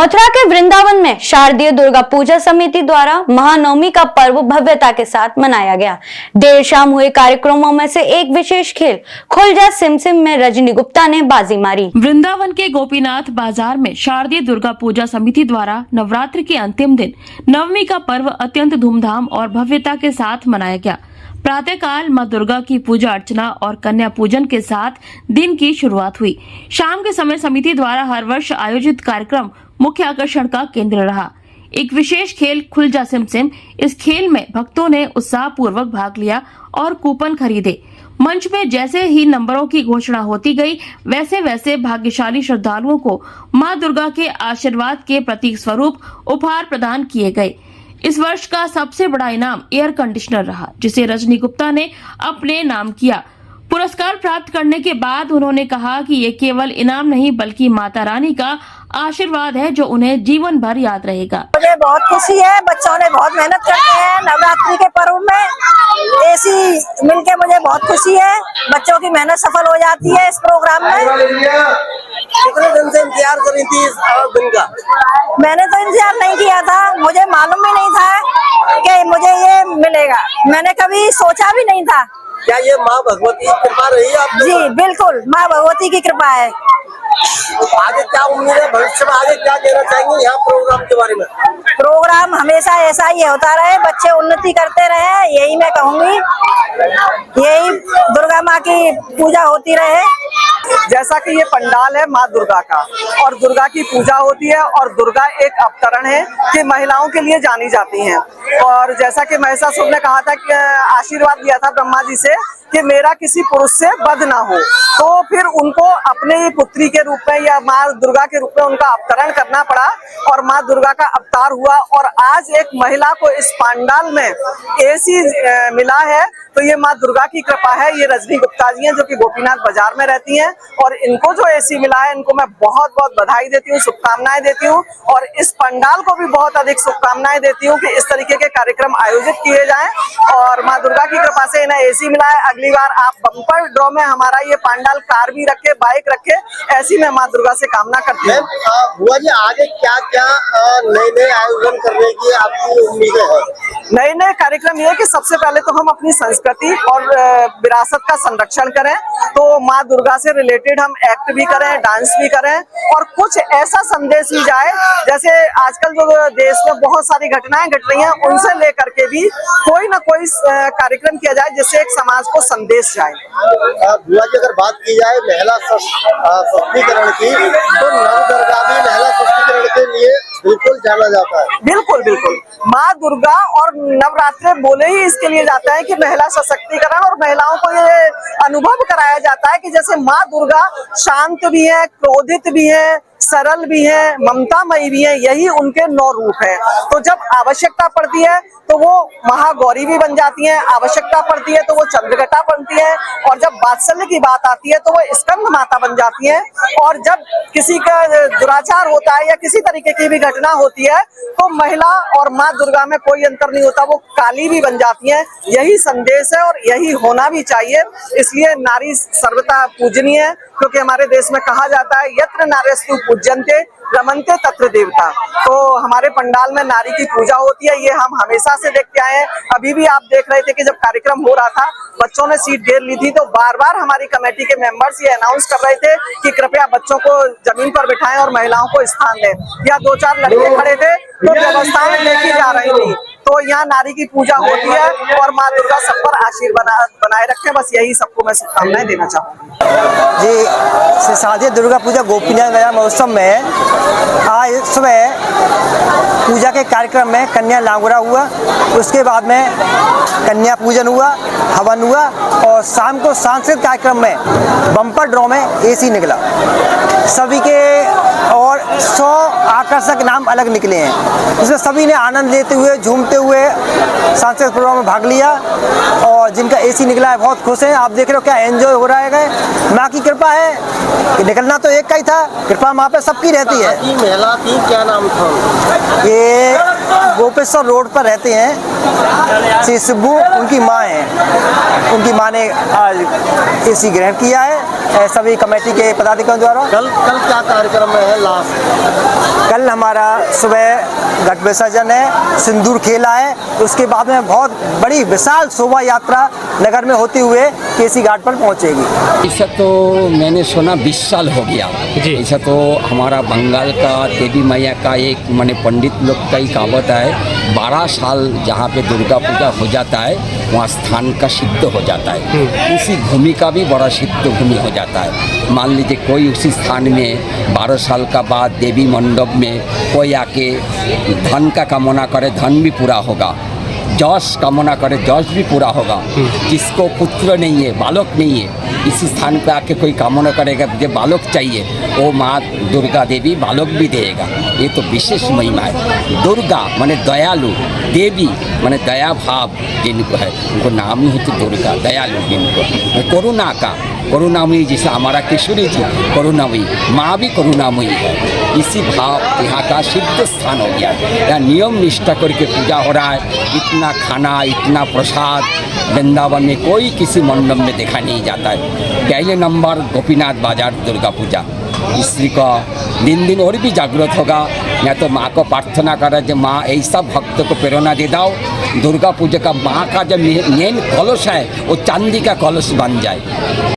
मथुरा के वृंदावन में शारदीय दुर्गा पूजा समिति द्वारा महानवमी का पर्व भव्यता के साथ मनाया गया। देर शाम हुए कार्यक्रमों में से एक विशेष खेल खुल जा सिम में रजनी गुप्ता ने बाजी मारी। वृंदावन के गोपीनाथ बाजार में शारदीय दुर्गा पूजा समिति द्वारा नवरात्र के अंतिम दिन नवमी का पर्व अत्यंत धूमधाम और भव्यता के साथ मनाया गया। प्रातःकाल मां दुर्गा की पूजा अर्चना और कन्या पूजन के साथ दिन की शुरुआत हुई। शाम के समय समिति द्वारा हर वर्ष आयोजित कार्यक्रम मुख्य आकर्षण का केंद्र रहा। एक विशेष खेल खुल जा सिम। इस खेल में भक्तों ने उत्साह पूर्वक भाग लिया और कूपन खरीदे। मंच में जैसे ही नंबरों की घोषणा होती गई, वैसे वैसे भाग्यशाली श्रद्धालुओं को मां दुर्गा के आशीर्वाद के प्रतीक स्वरूप उपहार प्रदान किए गए। इस वर्ष का सबसे बड़ा इनाम एयर कंडीशनर रहा, जिसे रजनी गुप्ता ने अपने नाम किया। पुरस्कार प्राप्त करने के बाद उन्होंने कहा कि ये केवल इनाम नहीं बल्कि माता रानी का आशीर्वाद है जो उन्हें जीवन भर याद रहेगा। मुझे बहुत खुशी है, बच्चों ने बहुत मेहनत करते हैं नवरात्रि के पर्व में। एसी मिलके मुझे बहुत खुशी है, बच्चों की मेहनत सफल हो जाती है इस प्रोग्राम में। कितने दिन से इंतजार करी थी इस दिन का? मैंने तो इंतजार नहीं किया था, मुझे मालूम भी नहीं था कि मुझे ये मिलेगा। मैंने कभी सोचा भी नहीं था। क्या ये माँ भगवती की कृपा रही आप? जी बिल्कुल, माँ भगवती की कृपा है। आगे क्या उम्मीद है, भविष्य में आगे क्या कहना चाहेंगे यहाँ प्रोग्राम के बारे में? प्रोग्राम हमेशा ऐसा ही होता रहे, बच्चे उन्नति करते रहे, यही मैं कहूँगी। यही दुर्गा माँ की पूजा होती रहे। जैसा कि ये पंडाल है माँ दुर्गा का और दुर्गा की पूजा होती है और दुर्गा एक अवतरण है कि महिलाओं के लिए जानी जाती हैं। और जैसा कि महिषासुर ने कहा था कि आशीर्वाद दिया था ब्रह्मा जी से कि मेरा किसी पुरुष से वध ना हो, तो फिर उनको अपने ही पुत्री के रूप में या माँ दुर्गा के रूप में उनका अवतरण करना पड़ा और माँ दुर्गा का अवतार हुआ। और आज एक महिला को इस पंडाल में एसी मिला है, तो ये माँ दुर्गा की कृपा है। ये रजनी गुप्ता जी हैं जो कि गोपीनाथ बाजार में रहती हैं और इनको जो एसी मिला है इनको मैं बहुत बहुत बधाई देती हूँ, शुभकामनाएं देती हूँ और इस पंडाल को भी बहुत अधिक शुभकामनाएं देती हूँ कि इस तरीके के कार्यक्रम आयोजित किए जाएं और माँ दुर्गा की कृपा से इन्हें एसी मिला है। अगली बार आप बम्पर ड्रॉ में हमारा ये पंडाल कार भी रखे, बाइक रखे, ऐसी मैं माँ दुर्गा से कामना करती हूँ। बुआ जी आगे क्या क्या नए आयोजन करने की आपकी उम्मीदें हैं? नए कार्यक्रम ये कि सबसे पहले तो हम अपनी संस्कृति और विरासत का संरक्षण करें, तो माँ दुर्गा से रिलेटेड हम एक्ट भी करें, डांस भी करें और कुछ ऐसा संदेश भी जाए जैसे आजकल जो देश में बहुत सारी घटनाएं घट रही हैं उनसे लेकर के भी कोई ना कोई कार्यक्रम किया जाए जिससे एक समाज को संदेश जाए। बुआ जी अगर बात की जाए महिला सशक्तिकरण की, तो नव दुर्गा भी महिला सशक्तिकरण के लिए बिल्कुल जाना जाता है। बिल्कुल बिल्कुल, माँ दुर्गा और नवरात्रे बोले ही इसके लिए जाता है कि महिला सशक्तिकरण और महिलाओं को ये अनुभव कराया जाता है कि जैसे माँ दुर्गा शांत भी है, क्रोधित भी है, सरल भी है, ममतामयी भी है, यही उनके 9 रूप है। तो जब आवश्यकता पड़ती है तो वो महागौरी भी बन जाती हैं, आवश्यकता पड़ती है तो वो चंद्रघटा बनती है और जब वात्सल्य की बात आती है तो वो स्कंद माता बन जाती है और जब किसी का दुराचार होता है या किसी तरीके की भी घटना होती है तो महिला और माँ दुर्गा में कोई अंतर नहीं होता, वो काली भी बन जाती है। यही संदेश है और यही होना भी चाहिए। इसलिए नारी सर्वथा पूजनीय है, क्योंकि हमारे देश में कहा जाता है यत्र नार्यस्तु पूज्यन्ते रमन्ते तत्र देवता। तो हमारे पंडाल में नारी की पूजा होती है, ये हम हमेशा से देखते आए हैं। अभी भी आप देख रहे थे कि जब कार्यक्रम हो रहा था बच्चों ने सीट घेर ली थी, तो बार बार हमारी कमेटी के मेंबर्स ये अनाउंस कर रहे थे कि कृपया बच्चों को जमीन पर बिठाएं और महिलाओं को स्थान दें। या 2-4 लड़के खड़े थे तो व्यवस्था में देखी जा रही थी। तो यहाँ नारी की पूजा होती है और माँ दुर्गा सब पर आशीर्वाद बनाए रखें, बस यही सबको मैं शुभकामनाएं देना चाहूँगा। जी, शारदीय दुर्गा पूजा गोपीनाथ मेला महोत्सव में आज सुबह पूजा के कार्यक्रम में कन्या लांगुरा हुआ, उसके बाद में कन्या पूजन हुआ, हवन हुआ और शाम को सांस्कृतिक कार्यक्रम में बम्पर ड्रॉ में एसी निकला। सभी के और 100 आकर्षक नाम अलग निकले हैं, इसमें सभी ने आनंद लेते हुए झूमते हुए सांस्कृतिक प्रोग्राम में भाग लिया और जिनका एसी निकला है बहुत खुश हैं। आप देख रहे हो क्या एंजॉय हो रहा है। माँ की कृपा है कि निकलना तो एक का ही था, कृपा माँ पे सबकी रहती है। महिला थी, क्या नाम था? ये गोपेश्वर रोड पर रहते हैं श्री शिब्बू, उनकी माँ है। उनकी माँ ने आज एसी ग्रहण किया है सभी कमेटी के पदाधिकारियों द्वारा। कल क्या कार्यक्रम है लास्ट? कल हमारा सुबह घट विसर्जन है, सिंदूर खेला है, उसके बाद में बहुत बड़ी विशाल शोभा यात्रा नगर में होते हुए केसी घाट पर पहुंचेगी। ऐसा तो मैंने सुना 20 साल हो गया। ऐसा तो हमारा बंगाल का देवी मैया का एक माने पंडित लोग का ही कहावत है, 12 साल जहाँ पे दुर्गा पूजा हो जाता है वहाँ स्थान का सिद्ध हो जाता है। उसी भूमि का भी बड़ा सिद्ध भूमि हो जाता है। मान लीजिए कोई उसी स्थान में 12 साल का बाद देवी मंडप में कोई आके धन का कामना करे, धन भी पूरा होगा, जश कामना करे, जश भी पूरा होगा। जिसको पुत्र नहीं है, बालक नहीं है, इसी स्थान पे आके कोई कामना करेगा मुझे बालक चाहिए, वो माँ दुर्गा देवी बालक भी देगा। ये तो विशेष महिमा है। दुर्गा माने दयालु, देवी माने दया भाव जिनको है, उनको नाम ही होती दुर्गा, दयालु जिनको। करुणामयी जैसे हमारा किशोरी जी करुणामयी, माँ भी करुणामयी है। इसी भाव यहाँ का सिद्ध स्थान हो गया है। यहाँ नियम निष्ठा करके पूजा हो रहा है। इतना खाना, इतना प्रसाद वृंदावन में कोई किसी मंडप में देखा नहीं जाता है। पहले नंबर गोपीनाथ बाजार दुर्गा पूजा, इसलिए का दिन दिन और भी जागृत होगा। या तो माँ को प्रार्थना करा जो माँ ऐसा भक्त को प्रेरणा दे दाओ, दुर्गा पूजा का माँ का जो मेन कलश है वो चांदी का कलश बन जाए।